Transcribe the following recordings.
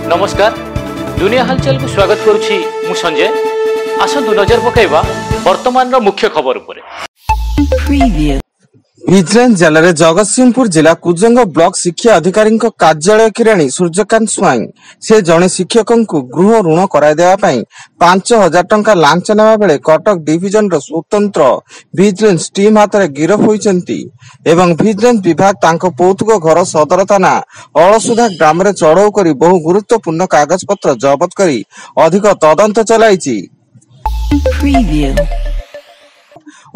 नमस्कार दुनिया हालचाल को स्वागत करुछि मु संजय। आसंतु नजर पकाइबा वर्तमान मुख्य खबर उपरे। विजिलेंस जिले में जगतसिंहपुर जिला कुजंग ब्लॉक शिक्षा अधिकारी कार्यालय किराणी सूर्यकांत स्वाई से जड़े शिक्षक गृह ऋण कराइदेवा 5,000 टंका लांच नेवा बेले कटक डिविजन स्वतंत्र विजिलेंस टीम हाथ में गिरफ होइचंती एवं विजिलेंस विभाग तांको पौतुक घर सदर थाना अलसुधा ग्राम में चढ़ऊ कर बहु गुरुत्वपूर्ण कागज पत्र जबत कर अधिक तदंत चलाइछि।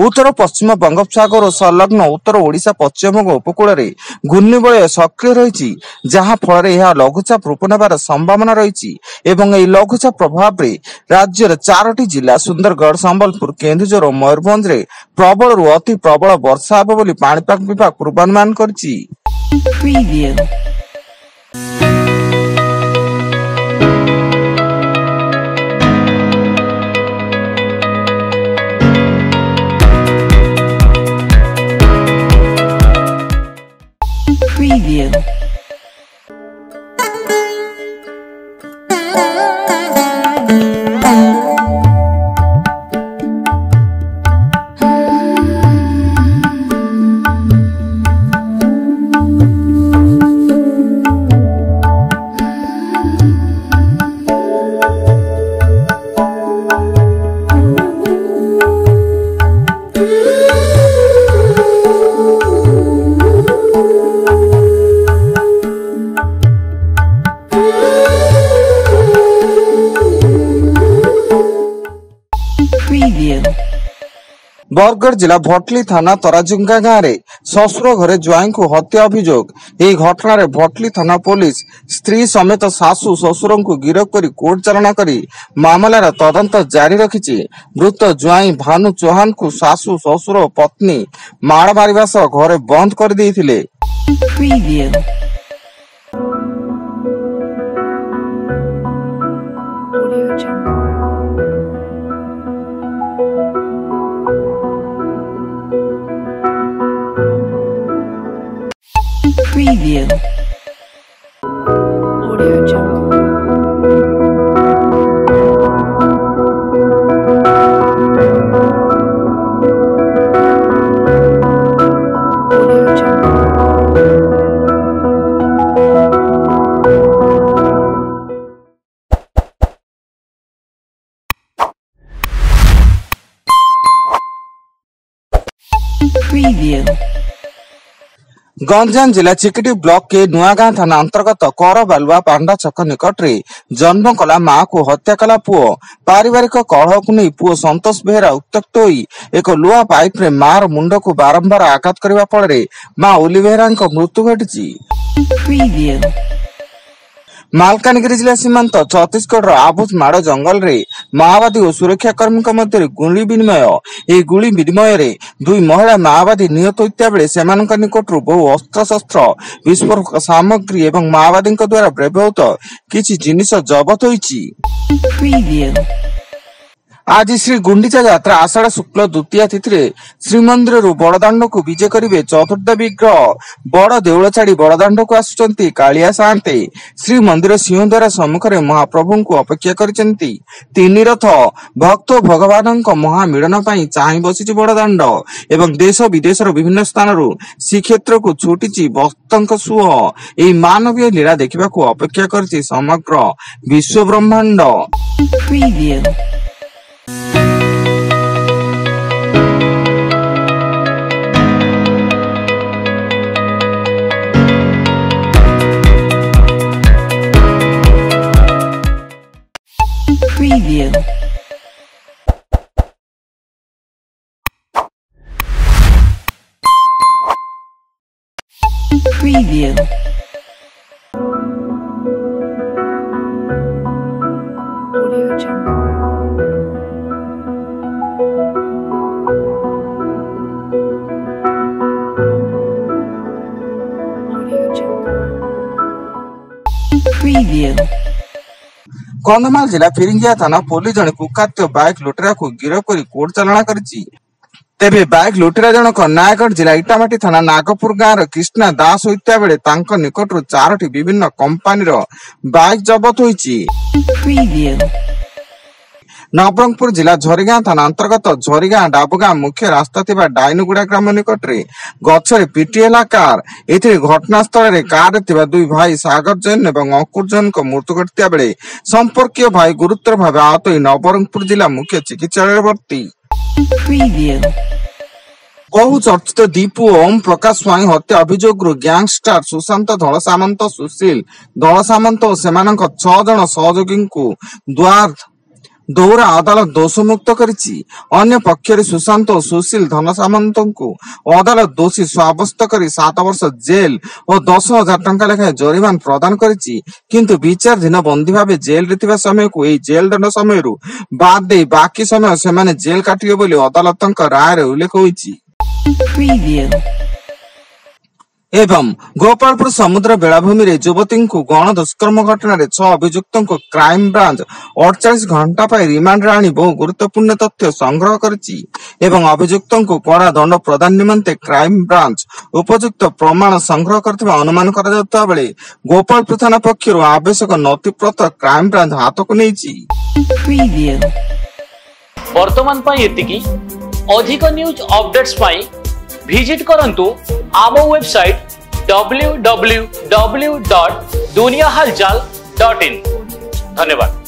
उत्तर पश्चिम बंगोपसागर और संलग्न उत्तर ओडिशा पश्चिमबंग उपकूल में घूर्णिबलय सक्रिय रही जहां फल लघुचाप रूप नेबार संभावना रही एवं यह लघुचाप प्रभाव में राज्यर 4टी जिला सुंदरगढ़ संबलपुर केन्दुझर और मयूरभंज में प्रबल रु अति प्रबल वर्षा हेब बोली पाणीपाग विभाग पूर्वानुमान करछि। Preview. बरगढ़ जिला भटली थाना तराजुंगा गाँव में ससुर घरे ज्वाई को हत्या अभियोग। यह घटना रे भटली थाना पुलिस स्त्री समेत सासु ससुर को गिरफ्त कर कोर्ट चालाण कर मामलार तदंत जारी रखिछि। मृत ज्वाई भानु चौहान को सासु ससुर और पत्नी माड़ मारिबा सह घरे बंद कर देइथिले। Preview. Audio Jungle. Audio Jungle. Preview. Ganjam जिला चिकिटी ब्लॉक के नुआगां थाना अंतर्गत कर बालुआ पांडा छक निकट रे जन्म कला मां को हत्या कला पुओ। पारिवारिक कलह को नहीं पुओ संतोष बेहरा उत्त्यक्त होई एक लुआ पाइप रे मार मुंड को बारंबार आघात करबा फल मां ओली बेहरा मृत्यु घटी। मालकानगिरी जिला सीमांत छत्तीसगढ़ आबुज माड़ जंगल रे माओवादी और सुरक्षाकर्मी मध्य गुली विनिमय। यह गुली विनिमय रे 2 महिला माओवादी निहत होता बेले सेमानक निकटरू बहु अस्त्रशस्त्र विस्फोरक सामग्री एवं माओवादी द्वारा व्यवहृत किछि जिनिस जबत होइछि। आज श्री गुंडीचा यात्रा आषाढ़ शुक्ल द्वितीय तिथि श्रीमंदिर बड़दाण्ड को विजय करेंगे। चतुर्थ विग्रह बड़ देउल छाड़ी बड़दाण्ड को आसुचंती कालिया सान्ते। श्रीमंदिर सिंहद्वार सम्मुख में महाप्रभु को अपेक्षा करिसेंती। 3 रथ भक्त भगवान महामिलन चाहि बसी बड़दाण्ड एवं देश विदेश विभिन्न स्थान श्रीक्षेत्र को छुटी भक्त सुह। यह मानवीय लीला देखा अपेक्षा कर समग्र विश्व ब्रह्मांड। Preview. Preview. Audio Jungle. Audio Jungle. Preview. Kandhamal जिला फिरिंगिया थाना पुलिस जड़े कुख्यात बाइक लुटेरा को गिरफ्त कर कोर्ट चालाण कर तेबे बाइक लुटेरा जनक नयागढ़ जिला इटामाटी थाना नागपुर गाँव कृष्णा दास होता बेले तांको निकटरू 4टी विभिन्न कंपानी बाइक जबत होईची। Preview. नवरंगपुर जिला झरीगाँ थाना अंतर्गत झरीगाँ डाबुगाँ मुख्य रास्ता थिबा डाइनुगुड़ा ग्राम निकटरे गछरे पिटिएला कार। एथिरे घटनास्थल रे कार थिबा दुई भाई सागर जैन एवं अंकुर जैन को मृत्यु घटिया बेले संपर्कीय भाई गुरुतर भाव आहत होई नवरंगपुर जिला मुख्य चिकित्सालय भर्ती। Preview. बहु चर्चित दीपू ओम प्रकाश स्वाई हत्या अभियोग ग्यांगस्टर सुशांत धल सामंत सुशील धल सामंत और सेमानक 6 जन सहयोगी द्वार दौरा अदालत दोषमुक्त करिछि। अन्य पक्षरे सुशांत और सुशील धन सामंत को अदालत दोषी साब्यस्त करी 7 वर्ष जेल और 10,000 टंका लेखाएं जरिमाना प्रदान करिछि। किंतु विचाराधीन बंदी भावे जेल रे थिबा समय को एई जेल दंड समय बाद दे बाकी समय सेमाने जेल काटियो बोली अदालतक राय रे उल्लेख होईछि। Preview. एवं गोपालपुर समुद्र बेलाभूमि रे युवती को गण दुष्कर्म घटना रे 6 अभियुक्तों को क्राइम ब्रांच 48 घंटा पर रिमांड रे आनी बहु गुरुत्वपूर्ण तथ्य संग्रह करिछि एवं अभियुक्तों को कड़ा दंड प्रदान निमंते क्राइम ब्रांच उपयुक्त प्रमाण संग्रह करथिबा अनुमान करा जाउता बेले गोपालपुर थाना पक्षरु आवश्यक नथिपत्र क्राइम ब्रांच हाथ को नेछि। Preview. वर्तमान पाई एतिकी अधिक न्यूज अपडेट्स पाई विजिट करंतु आम वेबसाइट www.duniyahalchal.in। धन्यवाद।